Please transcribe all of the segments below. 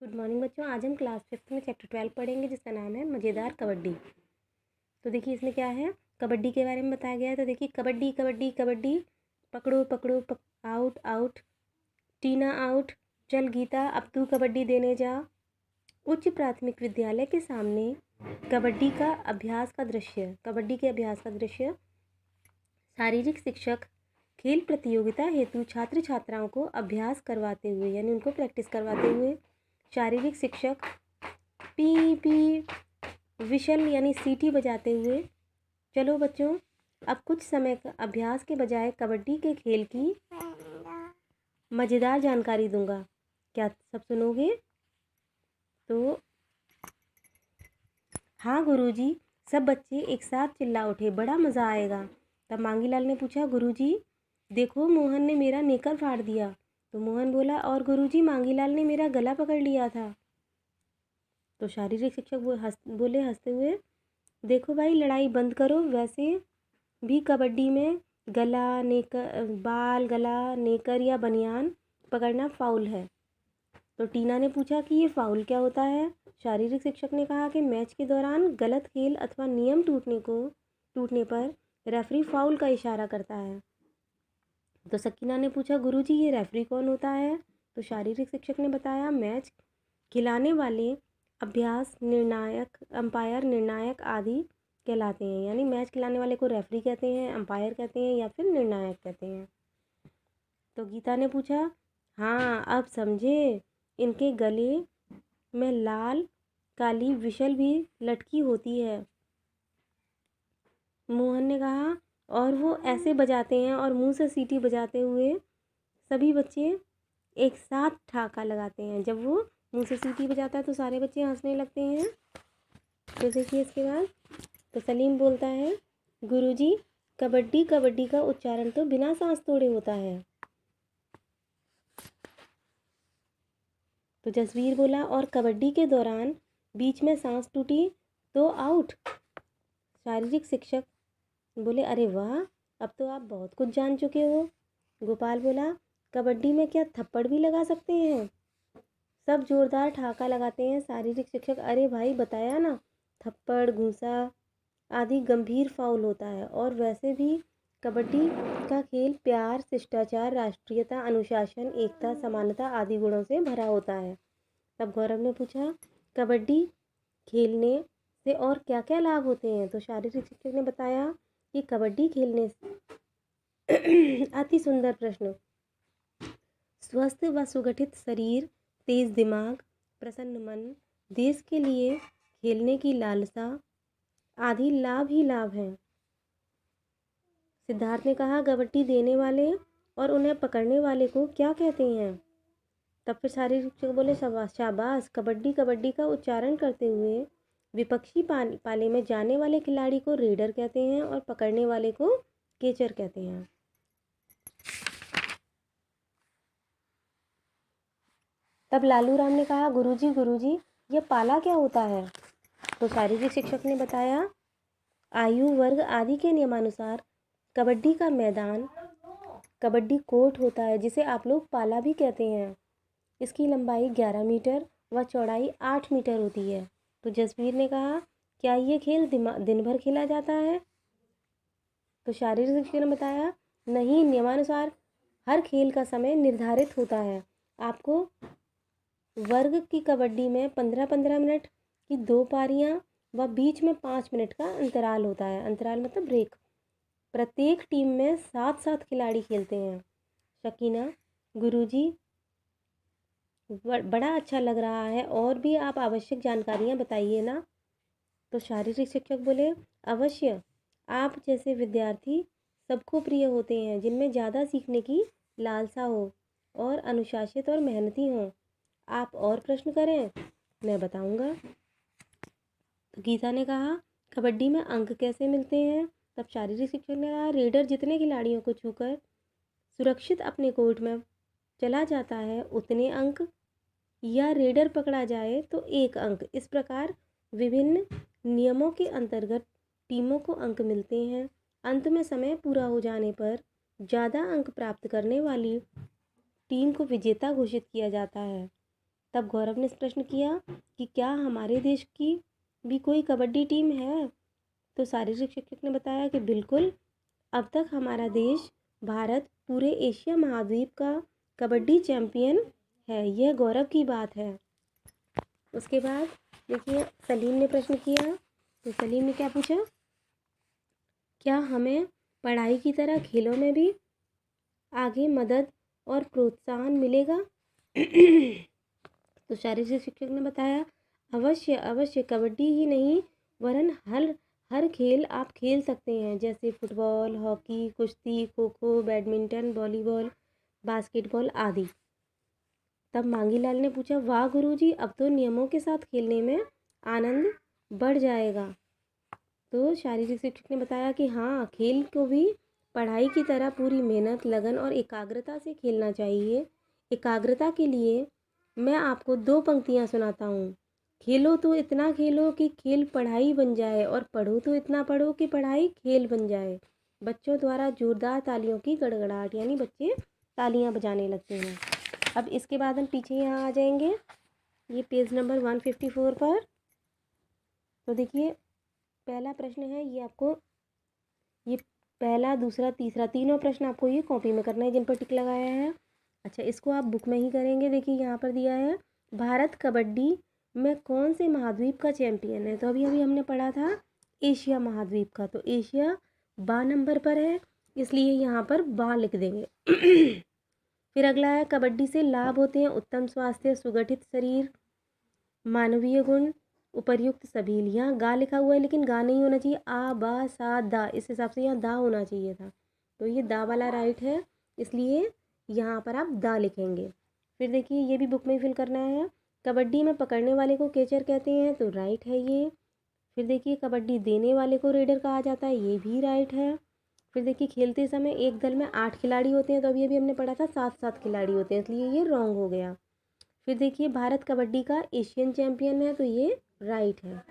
Good morning बच्चों। आज हम क्लास 5th में चैप्टर 12 पढ़ेंगे जिसका नाम है मज़ेदार कबड्डी। तो देखिए इसमें क्या है, कबड्डी के बारे में बताया गया है। तो देखिए कबड्डी कबड्डी कबड्डी, पकड़ो पकड़ो आउट आउट, टीना आउट, चल गीता अब तू कबड्डी देने जा। उच्च प्राथमिक विद्यालय के सामने कबड्डी के अभ्यास का दृश्य। शारीरिक शिक्षक खेल प्रतियोगिता हेतु छात्र छात्राओं को अभ्यास करवाते हुए यानी उनको प्रैक्टिस करवाते हुए शारीरिक शिक्षक पी पी विशल यानी सीटी बजाते हुए, चलो बच्चों अब कुछ समय का अभ्यास के बजाय कबड्डी के खेल की मज़ेदार जानकारी दूंगा, क्या सब सुनोगे? तो हाँ गुरुजी, सब बच्चे एक साथ चिल्ला उठे, बड़ा मज़ा आएगा। तब मांगीलाल ने पूछा, गुरुजी देखो मोहन ने मेरा नेकर फाड़ दिया। तो मोहन बोला, और गुरुजी मांगीलाल ने मेरा गला पकड़ लिया था। तो शारीरिक शिक्षक बोले हंसते हुए, देखो भाई लड़ाई बंद करो, वैसे भी कबड्डी में गला नेकर बाल गला नेकर या बनियान पकड़ना फाउल है। तो टीना ने पूछा कि ये फाउल क्या होता है? शारीरिक शिक्षक ने कहा कि मैच के दौरान गलत खेल अथवा नियम टूटने पर रेफरी फाउल का इशारा करता है। तो सकीना ने पूछा, गुरुजी ये रेफरी कौन होता है? तो शारीरिक शिक्षक ने बताया, मैच खिलाने वाले अभ्यास निर्णायक अंपायर निर्णायक आदि कहलाते हैं। यानी मैच खिलाने वाले को रेफरी कहते हैं, अंपायर कहते हैं या फिर निर्णायक कहते हैं। तो गीता ने पूछा, हाँ अब समझे, इनके गले में लाल काली विशल भी लटकी होती है। मोहन ने कहा, और वो ऐसे बजाते हैं और मुंह से सीटी बजाते हुए सभी बच्चे एक साथ ठाका लगाते हैं। जब वो मुंह से सीटी बजाता है तो सारे बच्चे हंसने लगते हैं। तो देखिए इसके बाद तो सलीम बोलता है, गुरुजी कबड्डी कबड्डी का उच्चारण तो बिना सांस तोड़े होता है। तो जसवीर बोला, और कबड्डी के दौरान बीच में सांस टूटी तो आउट। शारीरिक शिक्षक बोले, अरे वाह अब तो आप बहुत कुछ जान चुके हो। गोपाल बोला, कबड्डी में क्या थप्पड़ भी लगा सकते हैं? सब जोरदार ठहाका लगाते हैं। शारीरिक शिक्षक, अरे भाई बताया ना, थप्पड़ घूंसा आदि गंभीर फाउल होता है। और वैसे भी कबड्डी का खेल प्यार शिष्टाचार राष्ट्रीयता अनुशासन एकता समानता आदि गुणों से भरा होता है। तब गौरव ने पूछा, कबड्डी खेलने से और क्या क्या लाभ होते हैं? तो शारीरिक शिक्षक ने बताया कि कबड्डी खेलने से अति सुंदर प्रश्न, स्वस्थ व सुगठित शरीर, तेज दिमाग, प्रसन्न मन, देश के लिए खेलने की लालसा आदि लाभ ही लाभ हैं। सिद्धार्थ ने कहा, कबड्डी देने वाले और उन्हें पकड़ने वाले को क्या कहते हैं? तब फिर शारीरिक शिक्षक बोले, शाबाश, कबड्डी कबड्डी का उच्चारण करते हुए विपक्षी पाले में जाने वाले खिलाड़ी को रेडर कहते हैं और पकड़ने वाले को केचर कहते हैं। तब लालू राम ने कहा, गुरुजी गुरुजी ये पाला क्या होता है? तो शारीरिक शिक्षक ने बताया, आयु वर्ग आदि के नियमानुसार कबड्डी का मैदान कबड्डी कोर्ट होता है, जिसे आप लोग पाला भी कहते हैं। इसकी लंबाई 11 मीटर व चौड़ाई 8 मीटर होती है। तो जसवीर ने कहा, क्या ये खेल दिन भर खेला जाता है? तो शारीरिक शिक्षक ने बताया, नहीं, नियमानुसार हर खेल का समय निर्धारित होता है। आपको वर्ग की कबड्डी में 15-15 मिनट की 2 पारियां व बीच में 5 मिनट का अंतराल होता है। अंतराल मतलब ब्रेक। प्रत्येक टीम में 7-7 खिलाड़ी खेलते हैं। शकीना, गुरुजी बड़ा अच्छा लग रहा है, और भी आप आवश्यक जानकारियाँ बताइए ना। तो शारीरिक शिक्षक बोले, अवश्य, आप जैसे विद्यार्थी सबको प्रिय होते हैं, जिनमें ज़्यादा सीखने की लालसा हो और अनुशासित और मेहनती हों। आप और प्रश्न करें, मैं बताऊंगा। तो गीता ने कहा, कबड्डी में अंक कैसे मिलते हैं? तब शारीरिक शिक्षक ने कहा, रेडर जितने खिलाड़ियों को छूकर सुरक्षित अपने कोर्ट में चला जाता है उतने अंक, या रेडर पकड़ा जाए तो 1 अंक। इस प्रकार विभिन्न नियमों के अंतर्गत टीमों को अंक मिलते हैं। अंत में समय पूरा हो जाने पर ज़्यादा अंक प्राप्त करने वाली टीम को विजेता घोषित किया जाता है। तब गौरव ने प्रश्न किया कि क्या हमारे देश की भी कोई कबड्डी टीम है? तो शारीरिक शिक्षक ने बताया कि बिल्कुल, अब तक हमारा देश भारत पूरे एशिया महाद्वीप का कबड्डी चैंपियन है। यह गौरव की बात है। उसके बाद देखिए सलीम ने प्रश्न किया, तो सलीम ने क्या पूछा, क्या हमें पढ़ाई की तरह खेलों में भी आगे मदद और प्रोत्साहन मिलेगा? तो शारीरिक शिक्षक ने बताया, अवश्य अवश्य, कबड्डी ही नहीं वरन हर खेल आप खेल सकते हैं, जैसे फुटबॉल, हॉकी, कुश्ती, kho kho, badminton, volleyball, basketball आदि। तब मांगीलाल ने पूछा, वाह गुरुजी, अब तो नियमों के साथ खेलने में आनंद बढ़ जाएगा। तो शारीरिक शिक्षक ने बताया कि हाँ, खेल को भी पढ़ाई की तरह पूरी मेहनत, लगन और एकाग्रता से खेलना चाहिए। एकाग्रता के लिए मैं आपको 2 पंक्तियाँ सुनाता हूँ। खेलो तो इतना खेलो कि खेल पढ़ाई बन जाए, और पढ़ो तो इतना पढ़ो कि पढ़ाई खेल बन जाए। बच्चों द्वारा जोरदार तालियों की गड़गड़ाहट, यानी बच्चे तालियां बजाने लगते हैं। अब इसके बाद हम पीछे यहाँ आ जाएंगे, ये पेज नंबर 154 पर। तो देखिए पहला प्रश्न है, ये आपको ये पहला, दूसरा, तीसरा, तीनों प्रश्न आपको ये कॉपी में करना है जिन पर टिक लगाया है। अच्छा, इसको आप बुक में ही करेंगे। देखिए यहाँ पर दिया है, भारत कबड्डी में कौन से महाद्वीप का चैंपियन है? तो अभी हमने पढ़ा था एशिया महाद्वीप का, तो एशिया बा नंबर पर है, इसलिए यहाँ पर बा लिख देंगे। फिर अगला है, कबड्डी से लाभ होते हैं उत्तम स्वास्थ्य, सुगठित शरीर, मानवीय गुण, उपर्युक्त सभी। यहाँ गा लिखा हुआ है लेकिन गा नहीं होना चाहिए, आ बा सा दा, इस हिसाब से यहाँ दा होना चाहिए था, तो ये दा वाला राइट है, इसलिए यहाँ पर आप दा लिखेंगे। फिर देखिए ये भी बुक में फिल करना है, कबड्डी में पकड़ने वाले को कैचर कहते हैं, तो राइट है ये। फिर देखिए कबड्डी देने वाले को रेडर कहा जाता है, ये भी राइट है। फिर देखिए खेलते समय एक दल में 8 खिलाड़ी होते हैं, तो अभी हमने पढ़ा था 7 खिलाड़ी होते हैं, इसलिए ये रॉन्ग हो गया। फिर देखिए भारत कबड्डी का एशियन चैंपियन है, तो ये राइट है।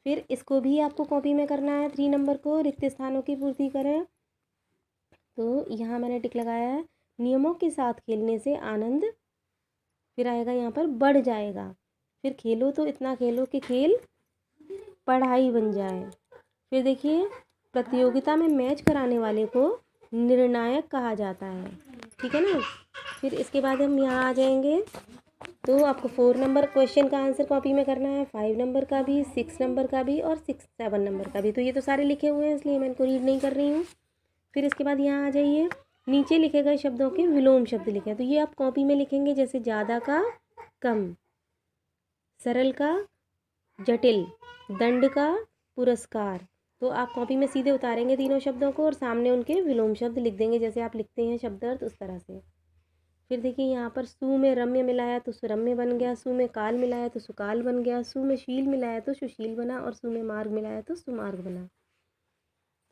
फिर इसको भी आपको कॉपी में करना है, 3 नंबर को, रिक्त स्थानों की पूर्ति करें। तो यहाँ मैंने टिक लगाया है, नियमों के साथ खेलने से आनंद, फिर आएगा यहाँ पर बढ़ जाएगा। फिर खेलो तो इतना खेलो कि खेल पढ़ाई बन जाए। फिर देखिए प्रतियोगिता में मैच कराने वाले को निर्णायक कहा जाता है, ठीक है ना। फिर इसके बाद हम यहाँ आ जाएंगे, तो आपको 4 नंबर क्वेश्चन का आंसर कॉपी में करना है, 5 नंबर का भी, 6 नंबर का भी और 7 नंबर का भी। तो ये तो सारे लिखे हुए हैं, इसलिए मैं इनको रीड नहीं कर रही हूँ। फिर इसके बाद यहाँ आ जाइए, नीचे लिखे गए शब्दों के विलोम शब्द लिखे हैं, तो ये आप कॉपी में लिखेंगे, जैसे ज़्यादा का कम, सरल का जटिल, दंड का पुरस्कार। तो आप कॉपी में सीधे उतारेंगे तीनों शब्दों को और सामने उनके विलोम शब्द लिख देंगे, जैसे आप लिखते हैं शब्दार्थ उस तरह से। फिर देखिए यहाँ पर सु में रम्य मिलाया तो सुरम्य बन गया, सु में काल मिलाया तो सुकाल बन गया, सु में शील मिलाया तो सुशील बना, और सु में मार्ग मिलाया तो सुमार्ग बना।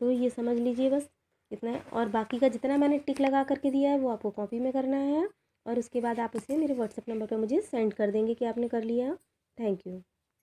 तो ये समझ लीजिए, बस इतना है। और बाकी का जितना मैंने टिक लगा करके दिया है वो आपको कॉपी में करना है, और उसके बाद आप उसे मेरे व्हाट्सएप नंबर पर मुझे सेंड कर देंगे कि आपने कर लिया। Thank you.